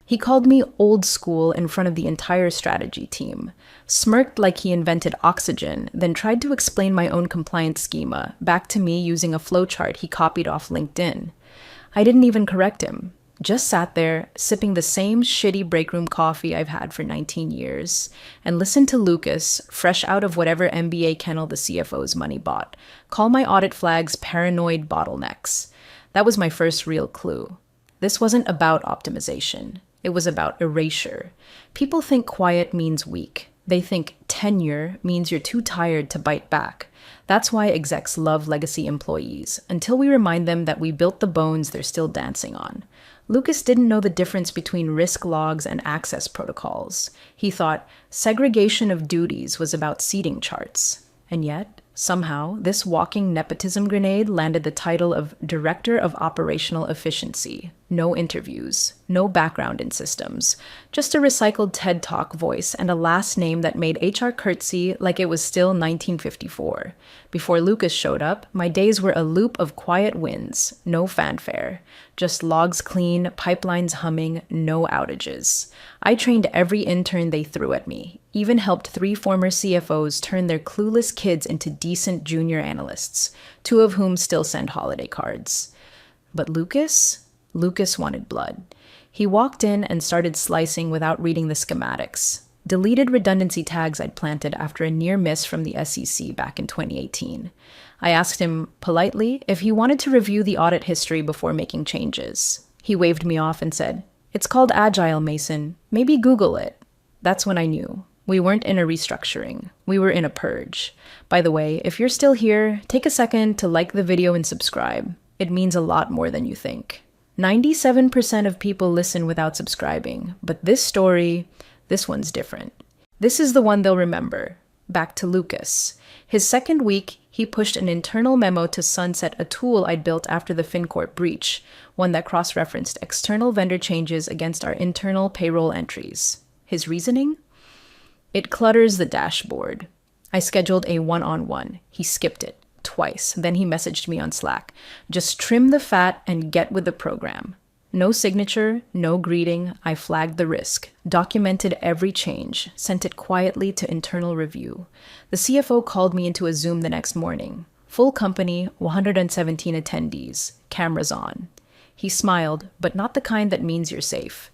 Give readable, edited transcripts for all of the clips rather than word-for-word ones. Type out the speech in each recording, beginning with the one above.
He called me old school in front of the entire strategy team, smirked like he invented oxygen, then tried to explain my own compliance schema back to me using a flowchart he copied off LinkedIn. I didn't even correct him, just sat there, sipping the same shitty break room coffee I've had for 19 years, and listened to Lucas, fresh out of whatever MBA kennel the CFO's money bought, call my audit flags paranoid bottlenecks. That was my first real clue. This wasn't about optimization. It was about erasure. People think quiet means weak. They think tenure means you're too tired to bite back. That's why execs love legacy employees, until we remind them that we built the bones they're still dancing on. Lucas didn't know the difference between risk logs and access protocols. He thought segregation of duties was about seating charts. And yet, somehow, this walking nepotism grenade landed the title of Director of Operational Efficiency. No interviews, no background in systems, just a recycled TED Talk voice and a last name that made HR curtsy like it was still 1954. Before Lucas showed up, my days were a loop of quiet wins, no fanfare, just logs clean, pipelines humming, no outages. I trained every intern they threw at me, even helped 3 former CFOs turn their clueless kids into decent junior analysts, 2 of whom still send holiday cards. But Lucas wanted blood. He walked in and started slicing without reading the schematics. Deleted redundancy tags I'd planted after a near miss from the SEC back in 2018. I asked him, politely, if he wanted to review the audit history before making changes. He waved me off and said, "It's called Agile, Mason. Maybe Google it." That's when I knew. We weren't in a restructuring. We were in a purge. By the way, if you're still here, take a second to like the video and subscribe. It means a lot more than you think. 97% of people listen without subscribing, but this one's different. This is the one they'll remember. Back to Lucas. His second week, he pushed an internal memo to sunset a tool I'd built after the FinCorp breach, one that cross-referenced external vendor changes against our internal payroll entries. His reasoning? It clutters the dashboard. I scheduled a one-on-one. He skipped it. Twice. Then he messaged me on Slack. Just trim the fat and get with the program. No signature, no greeting. I flagged the risk, documented every change, sent it quietly to internal review. The CFO called me into a Zoom the next morning. Full company, 117 attendees, cameras on. He smiled, but not the kind that means you're safe.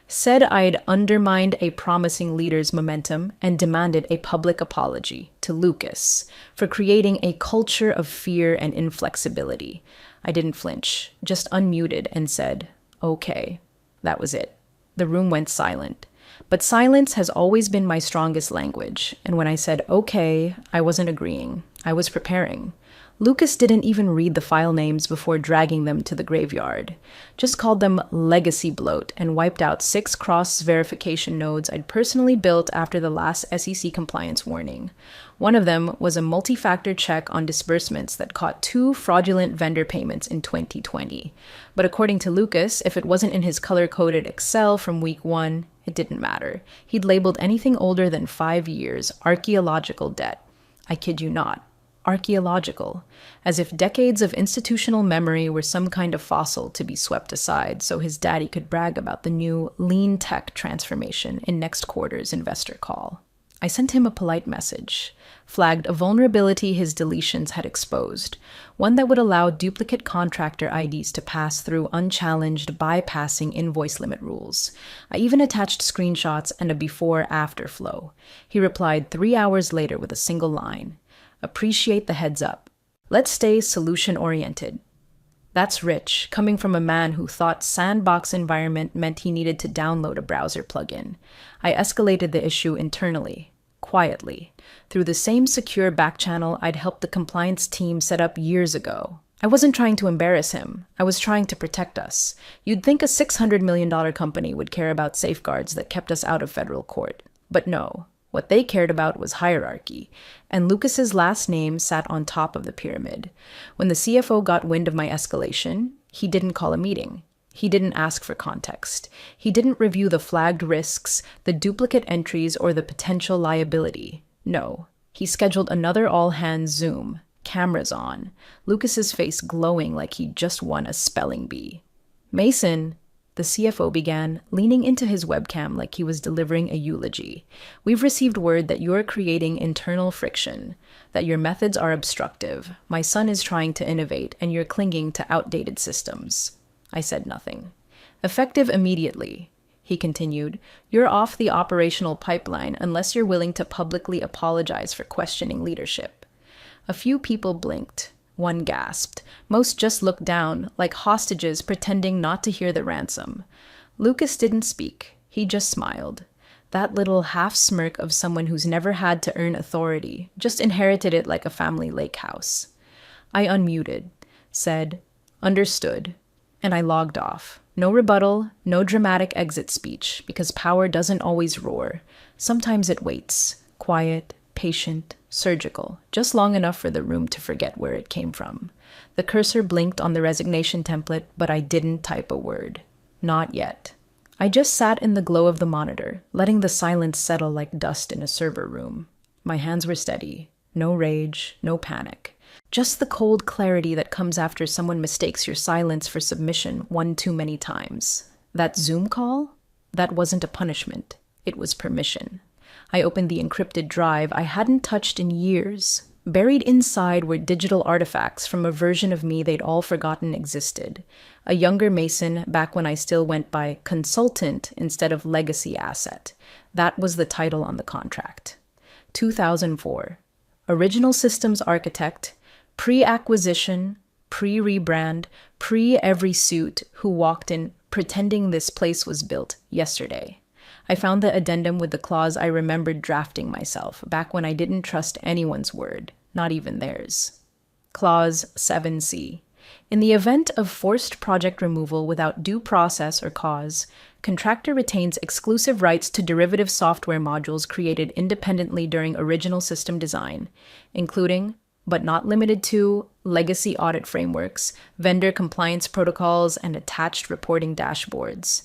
Said I'd undermined a promising leader's momentum and demanded a public apology to Lucas for creating a culture of fear and inflexibility. I didn't flinch, just unmuted and said, "Okay." That was it. The room went silent. But silence has always been my strongest language, and when I said okay, I wasn't agreeing. I was preparing. Lucas didn't even read the file names before dragging them to the graveyard. Just called them legacy bloat and wiped out 6 cross-verification nodes I'd personally built after the last SEC compliance warning. One of them was a multi-factor check on disbursements that caught 2 fraudulent vendor payments in 2020. But according to Lucas, if it wasn't in his color-coded Excel from week 1, it didn't matter. He'd labeled anything older than 5 years archaeological debt. I kid you not. Archaeological, as if decades of institutional memory were some kind of fossil to be swept aside so his daddy could brag about the new lean tech transformation in next quarter's investor call. I sent him a polite message, flagged a vulnerability his deletions had exposed, one that would allow duplicate contractor IDs to pass through unchallenged, bypassing invoice limit rules. I even attached screenshots and a before-after flow. He replied 3 hours later with a single line. Appreciate the heads up. Let's stay solution-oriented. That's rich, coming from a man who thought sandbox environment meant he needed to download a browser plugin. I escalated the issue internally, quietly, through the same secure backchannel I'd helped the compliance team set up years ago. I wasn't trying to embarrass him. I was trying to protect us. You'd think a $600 million company would care about safeguards that kept us out of federal court. But no. What they cared about was hierarchy, and Lucas's last name sat on top of the pyramid. When the CFO got wind of my escalation, he didn't call a meeting. He didn't ask for context. He didn't review the flagged risks, the duplicate entries, or the potential liability. No, he scheduled another all-hands Zoom, cameras on, Lucas's face glowing like he'd just won a spelling bee. "Mason," The CFO began, leaning into his webcam like he was delivering a eulogy. "We've received word that you're creating internal friction, that your methods are obstructive. My son is trying to innovate, and you're clinging to outdated systems." I said nothing. "Effective immediately," he continued. "You're off the operational pipeline unless you're willing to publicly apologize for questioning leadership." A few people blinked. One gasped. Most just looked down, like hostages pretending not to hear the ransom. Lucas didn't speak. He just smiled. That little half smirk of someone who's never had to earn authority, just inherited it like a family lake house. I unmuted, said, "Understood," and I logged off. No rebuttal, no dramatic exit speech, because power doesn't always roar. Sometimes it waits, quiet, patient, surgical, just long enough for the room to forget where it came from. The cursor blinked on the resignation template, but I didn't type a word. Not yet. I just sat in the glow of the monitor, letting the silence settle like dust in a server room. My hands were steady. No rage, no panic. Just the cold clarity that comes after someone mistakes your silence for submission one too many times. That Zoom call? That wasn't a punishment. It was permission. I opened the encrypted drive I hadn't touched in years. Buried inside were digital artifacts from a version of me they'd all forgotten existed. A younger Mason back when I still went by consultant instead of legacy asset. That was the title on the contract. 2004. Original systems architect, pre-acquisition, pre-rebrand, pre-every suit who walked in pretending this place was built yesterday. I found the addendum with the clause I remembered drafting myself, back when I didn't trust anyone's word, not even theirs. Clause 7C. In the event of forced project removal without due process or cause, contractor retains exclusive rights to derivative software modules created independently during original system design, including, but not limited to, legacy audit frameworks, vendor compliance protocols, and attached reporting dashboards.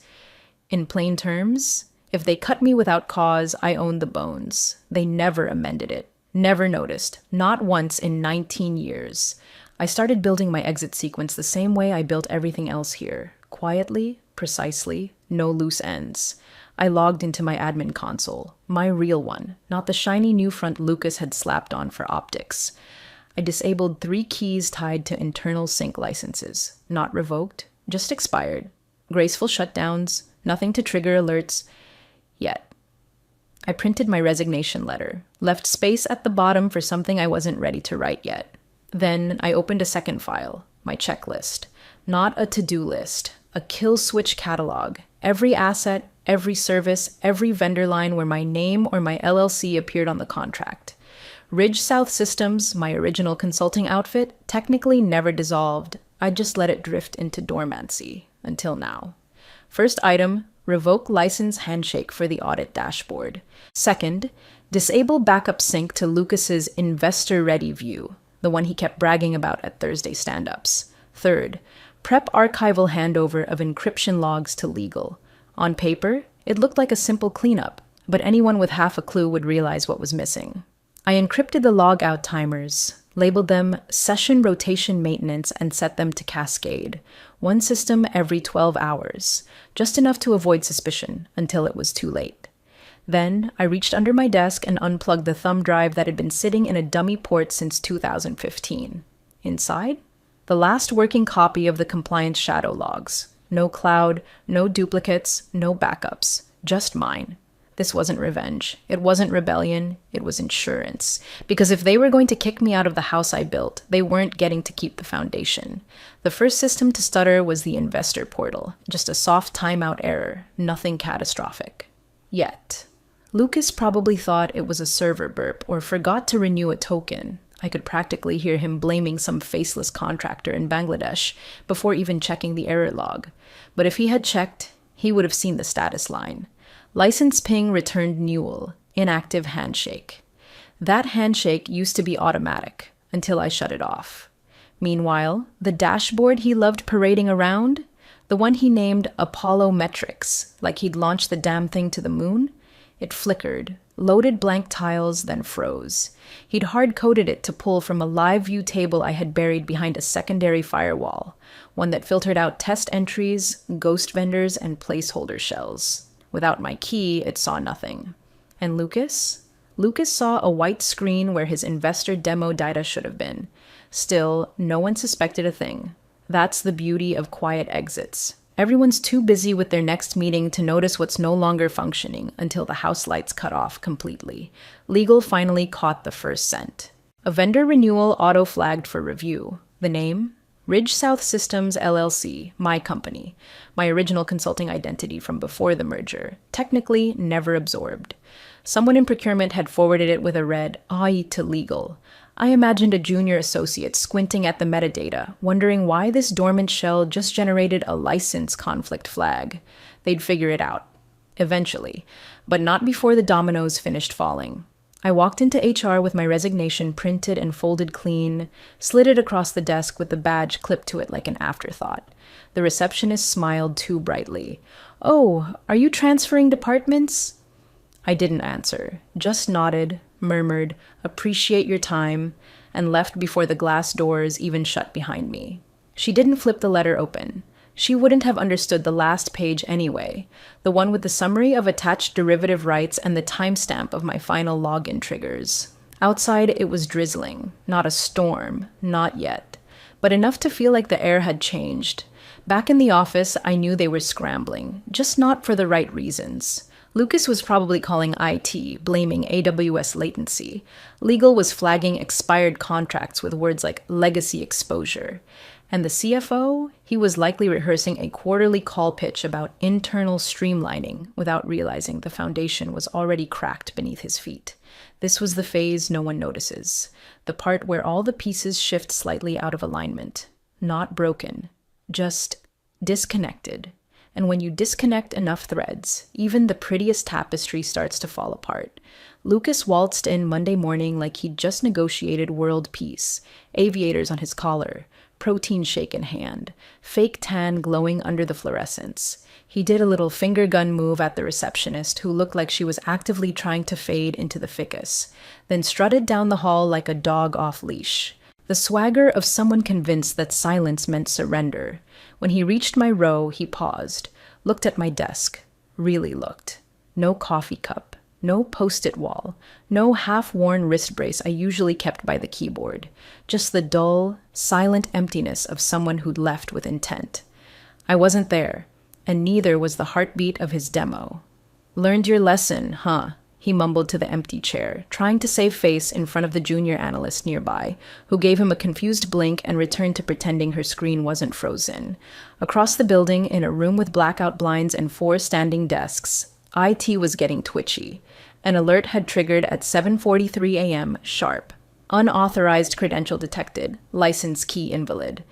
In plain terms, if they cut me without cause, I own the bones. They never amended it. Never noticed. Not once in 19 years. I started building my exit sequence the same way I built everything else here. Quietly, precisely, no loose ends. I logged into my admin console. My real one, not the shiny new front Lucas had slapped on for optics. I disabled 3 keys tied to internal sync licenses. Not revoked, just expired. Graceful shutdowns, nothing to trigger alerts. Yet. I printed my resignation letter, left space at the bottom for something I wasn't ready to write yet. Then I opened a second file, my checklist. Not a to-do list, a kill switch catalog. Every asset, every service, every vendor line where my name or my LLC appeared on the contract. Ridge South Systems, my original consulting outfit, technically never dissolved. I just let it drift into dormancy, until now. First item, revoke license handshake for the audit dashboard. Second, disable backup sync to Lucas's investor-ready view, the one he kept bragging about at Thursday stand-ups. Third, prep archival handover of encryption logs to legal. On paper, it looked like a simple cleanup, but anyone with half a clue would realize what was missing. I encrypted the logout timers, labeled them session rotation maintenance, and set them to cascade. One system every 12 hours, just enough to avoid suspicion until it was too late. Then I reached under my desk and unplugged the thumb drive that had been sitting in a dummy port since 2015. Inside, the last working copy of the compliance shadow logs. No cloud, no duplicates, no backups, just mine. This wasn't revenge. It wasn't rebellion. It was insurance. Because if they were going to kick me out of the house I built, they weren't getting to keep the foundation. The first system to stutter was the investor portal. Just a soft timeout error. Nothing catastrophic. Yet. Lucas probably thought it was a server burp or forgot to renew a token. I could practically hear him blaming some faceless contractor in Bangladesh before even checking the error log. But if he had checked, he would have seen the status line. License ping returned Newell, inactive handshake. That handshake used to be automatic, until I shut it off. Meanwhile, the dashboard he loved parading around, the one he named Apollo Metrics, like he'd launched the damn thing to the moon, It flickered, loaded blank tiles, then froze. He'd hard-coded it to pull from a live view table I had buried behind a secondary firewall, one that filtered out test entries, ghost vendors, and placeholder shells. Without my key, it saw nothing. And Lucas? Lucas saw a white screen where his investor demo data should have been. Still, no one suspected a thing. That's the beauty of quiet exits. Everyone's too busy with their next meeting to notice what's no longer functioning until the house lights cut off completely. Legal finally caught the first scent. A vendor renewal auto-flagged for review. The name? Ridge South Systems LLC, my company. My original consulting identity from before the merger. Technically, never absorbed. Someone in procurement had forwarded it with a red "AI" to legal. I imagined a junior associate squinting at the metadata, wondering why this dormant shell just generated a license conflict flag. They'd figure it out. Eventually. But not before the dominoes finished falling. I walked into HR with my resignation printed and folded clean, slid it across the desk with the badge clipped to it like an afterthought. The receptionist smiled too brightly. "Oh, are you transferring departments?" I didn't answer, just nodded, murmured, "Appreciate your time," and left before the glass doors even shut behind me. She didn't flip the letter open. She wouldn't have understood the last page anyway, the one with the summary of attached derivative rights and the timestamp of my final login triggers. Outside, it was drizzling. Not a storm, not yet, but enough to feel like the air had changed. Back in the office, I knew they were scrambling, just not for the right reasons. Lucas was probably calling IT, blaming AWS latency. Legal was flagging expired contracts with words like legacy exposure. And the CFO, he was likely rehearsing a quarterly call pitch about internal streamlining without realizing the foundation was already cracked beneath his feet. This was the phase no one notices, the part where all the pieces shift slightly out of alignment. Not broken, just disconnected. And when you disconnect enough threads, even the prettiest tapestry starts to fall apart. Lucas waltzed in Monday morning like he'd just negotiated world peace, aviators on his collar, protein shake in hand, fake tan glowing under the fluorescence. He did a little finger gun move at the receptionist, who looked like she was actively trying to fade into the ficus, then strutted down the hall like a dog off leash. The swagger of someone convinced that silence meant surrender. When he reached my row, he paused, looked at my desk, really looked. No coffee cup, no post-it wall, no half-worn wrist brace I usually kept by the keyboard. Just the dull, silent emptiness of someone who'd left with intent. I wasn't there, and neither was the heartbeat of his demo. "Learned your lesson, huh?" he mumbled to the empty chair, trying to save face in front of the junior analyst nearby, who gave him a confused blink and returned to pretending her screen wasn't frozen. Across the building, in a room with blackout blinds and 4 standing desks, IT was getting twitchy. An alert had triggered at 7:43 a.m. sharp. Unauthorized credential detected. License key invalid.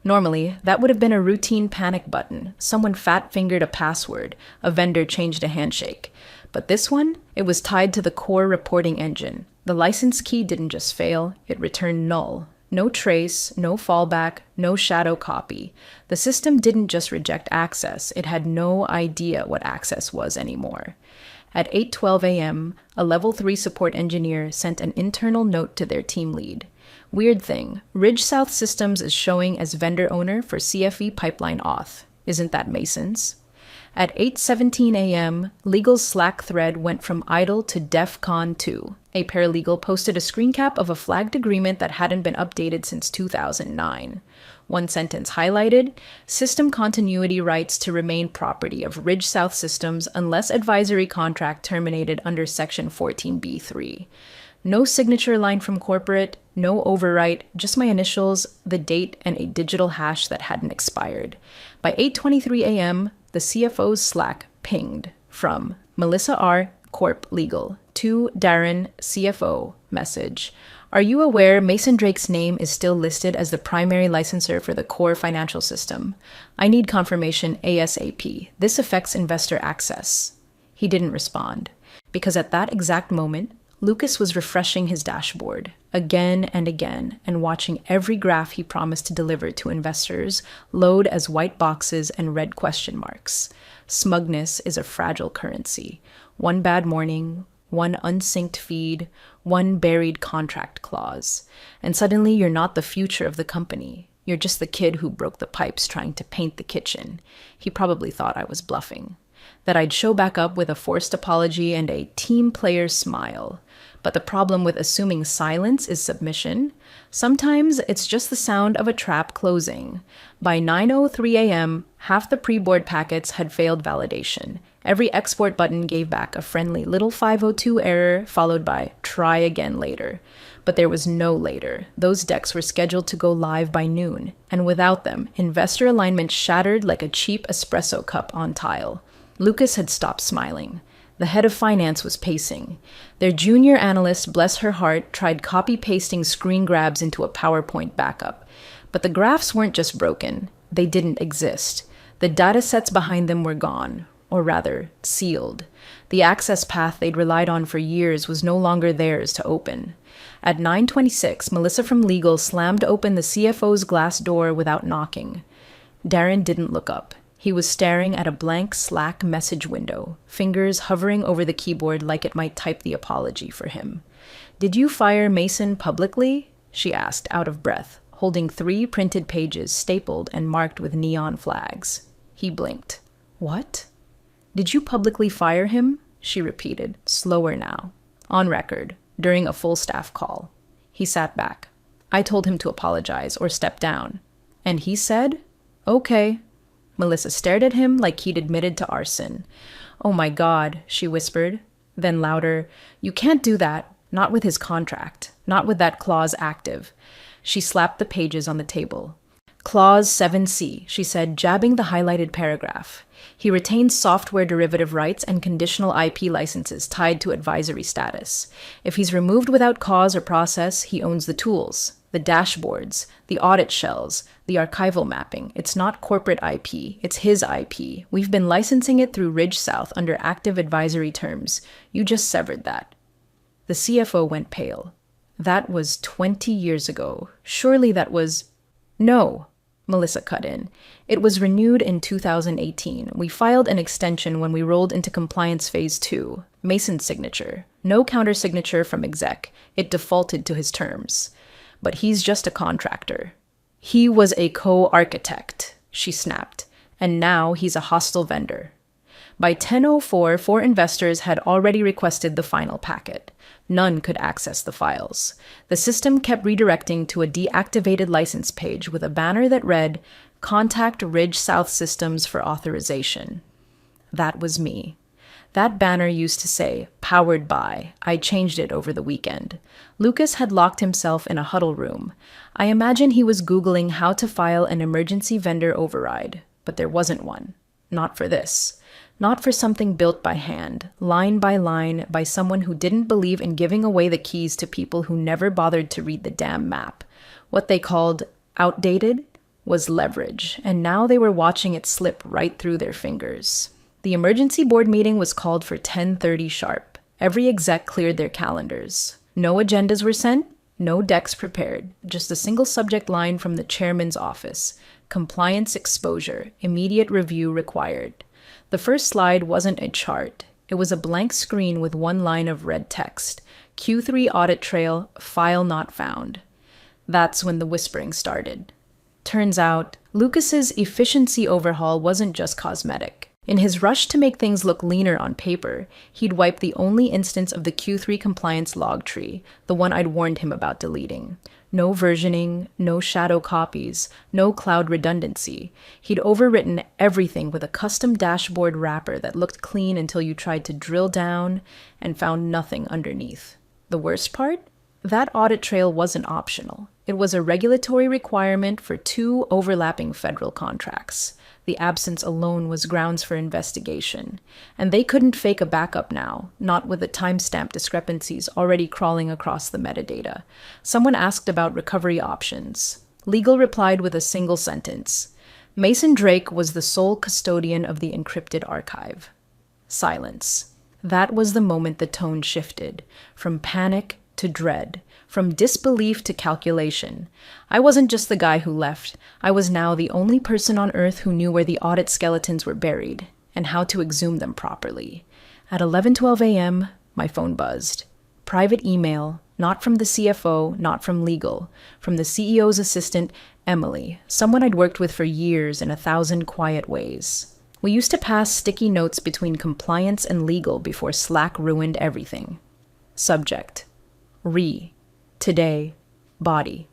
Normally, that would have been a routine panic button. Someone fat-fingered a password. A vendor changed a handshake. But this one, it was tied to the core reporting engine. The license key didn't just fail, it returned null. No trace, no fallback, no shadow copy. The system didn't just reject access, it had no idea what access was anymore. At 8:12 a.m., a level 3 support engineer sent an internal note to their team lead. Weird thing, Ridge South Systems is showing as vendor owner for CFE pipeline auth. Isn't that Mason's? At 8:17 a.m., legal's Slack thread went from idle to DEFCON 2. A paralegal posted a screen cap of a flagged agreement that hadn't been updated since 2009. One sentence highlighted, "System continuity rights to remain property of Ridge South Systems unless advisory contract terminated under Section 14b3. No signature line from corporate, no overwrite, just my initials, the date, and a digital hash that hadn't expired. By 8:23 a.m., the CFO's Slack pinged from Melissa R. Corp Legal to Darren CFO message. Are you aware Mason Drake's name is still listed as the primary licensor for the core financial system? I need confirmation ASAP. This affects investor access. He didn't respond, because at that exact moment, Lucas was refreshing his dashboard again and again and watching every graph he promised to deliver to investors load as white boxes and red question marks. Smugness is a fragile currency. One bad morning, one unsynced feed, one buried contract clause, and suddenly you're not the future of the company. You're just the kid who broke the pipes trying to paint the kitchen. He probably thought I was bluffing. That I'd show back up with a forced apology and a team player smile. But the problem with assuming silence is submission. Sometimes it's just the sound of a trap closing. By 9:03 a.m., half the pre-board packets had failed validation. Every export button gave back a friendly little 502 error followed by try again later. But there was no later. Those decks were scheduled to go live by noon, and without them, investor alignment shattered like a cheap espresso cup on tile. Lucas had stopped smiling. The head of finance was pacing. Their junior analyst, bless her heart, tried copy-pasting screen grabs into a PowerPoint backup. But the graphs weren't just broken. They didn't exist. The datasets behind them were gone, or rather, sealed. The access path they'd relied on for years was no longer theirs to open. At 9:26, Melissa from legal slammed open the CFO's glass door without knocking. Darren didn't look up. He was staring at a blank Slack message window, fingers hovering over the keyboard like it might type the apology for him. "Did you fire Mason publicly?" she asked, out of breath, holding 3 printed pages stapled and marked with neon flags. He blinked. "What?" "Did you publicly fire him?" she repeated, slower now. "On record, during a full staff call." He sat back. "I told him to apologize or step down." "And he said?" "Okay." Melissa stared at him like he'd admitted to arson. "Oh my God," she whispered. Then louder, "You can't do that. Not with his contract. Not with that clause active." She slapped the pages on the table. "Clause 7C," she said, jabbing the highlighted paragraph. "He retains software derivative rights and conditional IP licenses tied to advisory status. If he's removed without cause or process, he owns the tools, the dashboards, the audit shells, the archival mapping. It's not corporate IP, it's his IP. We've been licensing it through Ridge South under active advisory terms. You just severed that." The CFO went pale. "That was 20 years ago. Surely that was—" "No," Melissa cut in. "It was renewed in 2018. We filed an extension when we rolled into compliance phase 2. Mason's signature. No countersignature from exec. It defaulted to his terms. But he's just a contractor." "He was a co-architect," she snapped. "And now he's a hostile vendor." By 10:04, 4 investors had already requested the final packet. None could access the files. The system kept redirecting to a deactivated license page with a banner that read, "Contact Ridge South Systems for authorization." That was me. That banner used to say, "Powered by." I changed it over the weekend. Lucas had locked himself in a huddle room. I imagine he was Googling how to file an emergency vendor override, but there wasn't one. Not for this. Not for something built by hand, line by line, by someone who didn't believe in giving away the keys to people who never bothered to read the damn map. What they called outdated was leverage, and now they were watching it slip right through their fingers. The emergency board meeting was called for 10:30 sharp. Every exec cleared their calendars. No agendas were sent, no decks prepared, just a single subject line from the chairman's office. Compliance exposure, immediate review required. The first slide wasn't a chart. It was a blank screen with one line of red text. Q3 audit trail, file not found. That's when the whispering started. Turns out, Lucas's efficiency overhaul wasn't just cosmetic. In his rush to make things look leaner on paper, he'd wiped the only instance of the Q3 compliance log tree, the one I'd warned him about deleting. No versioning, no shadow copies, no cloud redundancy. He'd overwritten everything with a custom dashboard wrapper that looked clean until you tried to drill down and found nothing underneath. The worst part? That audit trail wasn't optional. It was a regulatory requirement for 2 overlapping federal contracts. The absence alone was grounds for investigation. And they couldn't fake a backup now, not with the timestamp discrepancies already crawling across the metadata. Someone asked about recovery options. Legal replied with a single sentence. Mason Drake was the sole custodian of the encrypted archive. Silence. That was the moment the tone shifted, from panic to dread, from disbelief to calculation. I wasn't just the guy who left. I was now the only person on Earth who knew where the audit skeletons were buried. and how to exhume them properly. At 11:12 a.m., my phone buzzed. Private email, not from the CFO, not from legal, from the CEO's assistant, Emily, someone I'd worked with for years in 1,000 quiet ways. We used to pass sticky notes between compliance and legal before Slack ruined everything. Subject: today, body.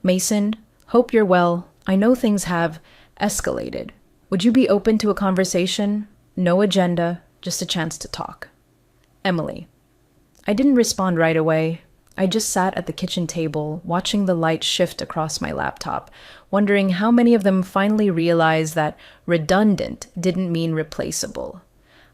Mason, hope you're well. I know things have escalated. Would you be open to a conversation? No agenda, just a chance to talk. Emily. I didn't respond right away. I just sat at the kitchen table, watching the light shift across my laptop, wondering how many of them finally realized that redundant didn't mean replaceable.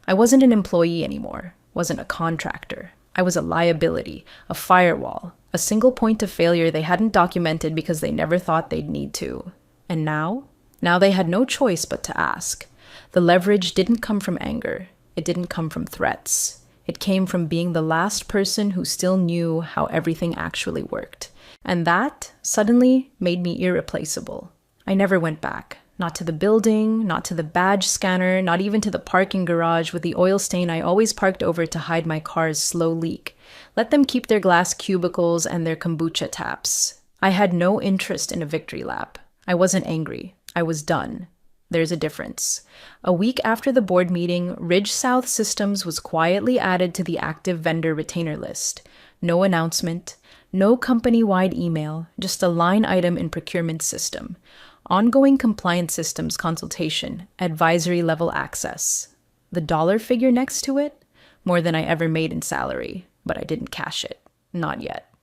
I wasn't an employee anymore, wasn't a contractor. I was a liability, a firewall, a single point of failure they hadn't documented because they never thought they'd need to. And now? Now they had no choice but to ask. The leverage didn't come from anger. It didn't come from threats. It came from being the last person who still knew how everything actually worked. And that, suddenly, made me irreplaceable. I never went back. Not to the building, not to the badge scanner, not even to the parking garage with the oil stain I always parked over to hide my car's slow leak. Let them keep their glass cubicles and their kombucha taps. I had no interest in a victory lap. I wasn't angry. I was done. There's a difference. A week after the board meeting, Ridge South Systems was quietly added to the active vendor retainer list. No announcement, no company-wide email, just a line item in procurement system. Ongoing compliance systems consultation, advisory level access. The dollar figure next to it? More than I ever made in salary, but I didn't cash it. Not yet.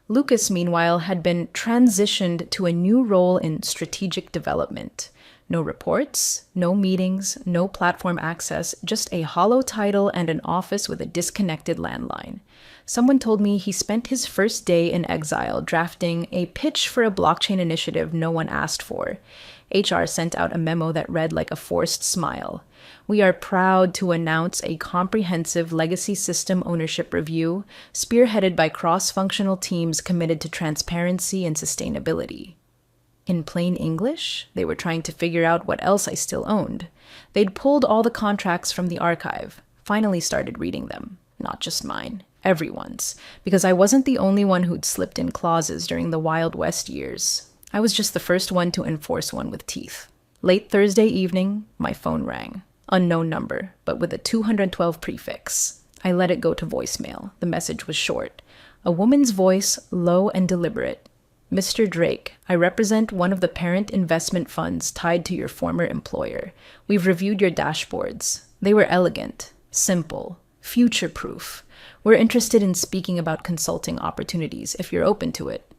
Lucas, meanwhile, had been transitioned to a new role in strategic development. No reports, no meetings, no platform access, just a hollow title and an office with a disconnected landline. Someone told me he spent his first day in exile drafting a pitch for a blockchain initiative no one asked for. HR sent out a memo that read like a forced smile. We are proud to announce a comprehensive legacy system ownership review, spearheaded by cross-functional teams committed to transparency and sustainability. In plain English, they were trying to figure out what else I still owned. They'd pulled all the contracts from the archive, finally started reading them. Not just mine, everyone's, because I wasn't the only one who'd slipped in clauses during the Wild West years. I was just the first one to enforce one with teeth. Late Thursday evening, my phone rang. Unknown number, but with a 212 prefix. I let it go to voicemail. The message was short. A woman's voice, low and deliberate. Mr. Drake, I represent one of the parent investment funds tied to your former employer. We've reviewed your dashboards. They were elegant, simple, future-proof. We're interested in speaking about consulting opportunities if you're open to it.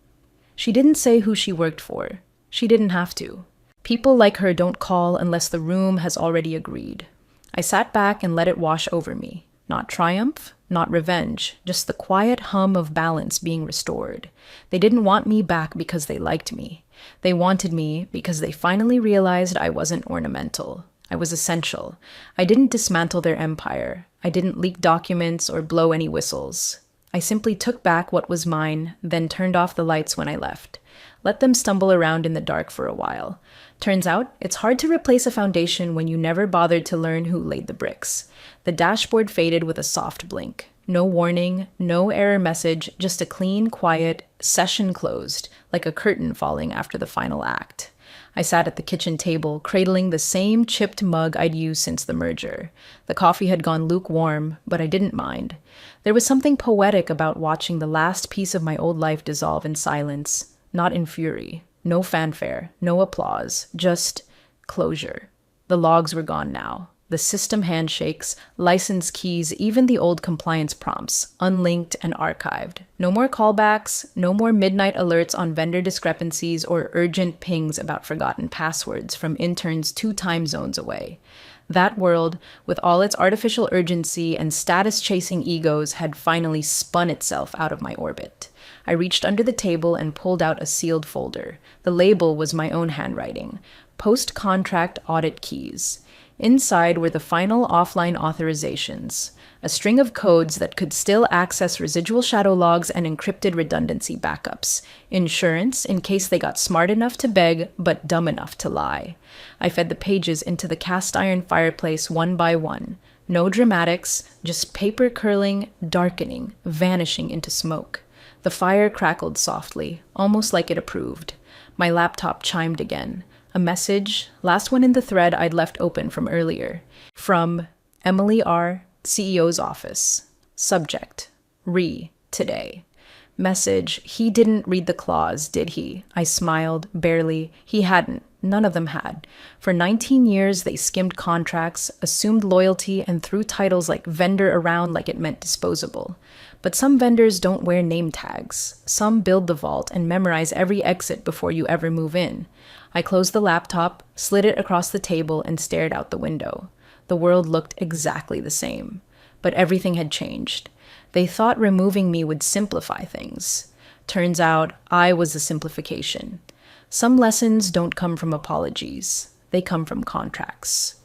She didn't say who she worked for. She didn't have to. People like her don't call unless the room has already agreed. I sat back and let it wash over me. Not triumph, not revenge, just the quiet hum of balance being restored. They didn't want me back because they liked me. They wanted me because they finally realized I wasn't ornamental. I was essential. I didn't dismantle their empire. I didn't leak documents or blow any whistles. I simply took back what was mine, then turned off the lights when I left. Let them stumble around in the dark for a while. Turns out, it's hard to replace a foundation when you never bothered to learn who laid the bricks. The dashboard faded with a soft blink. No warning, no error message, just a clean, quiet, session closed, like a curtain falling after the final act. I sat at the kitchen table, cradling the same chipped mug I'd used since the merger. The coffee had gone lukewarm, but I didn't mind. There was something poetic about watching the last piece of my old life dissolve in silence, not in fury. No fanfare, no applause, just closure. The logs were gone now. The system handshakes, license keys, even the old compliance prompts, unlinked and archived. No more callbacks, no more midnight alerts on vendor discrepancies or urgent pings about forgotten passwords from interns 2 time zones away. That world, with all its artificial urgency and status-chasing egos, had finally spun itself out of my orbit. I reached under the table and pulled out a sealed folder. The label was my own handwriting. Post-contract audit keys. Inside were the final offline authorizations, a string of codes that could still access residual shadow logs and encrypted redundancy backups, insurance in case they got smart enough to beg but dumb enough to lie. I fed the pages into the cast iron fireplace one by one. No dramatics, just paper curling, darkening, vanishing into smoke. The fire crackled softly, almost like it approved. My laptop chimed again. A message, last one in the thread I'd left open from earlier. From Emily R., CEO's office. Subject, today. Message, he didn't read the clause, did he? I smiled, barely. He hadn't. None of them had. For 19 years, they skimmed contracts, assumed loyalty, and threw titles like vendor around like it meant disposable. But some vendors don't wear name tags. Some build the vault and memorize every exit before you ever move in. I closed the laptop, slid it across the table, and stared out the window. The world looked exactly the same. But everything had changed. They thought removing me would simplify things. Turns out, I was the simplification. Some lessons don't come from apologies. They come from contracts.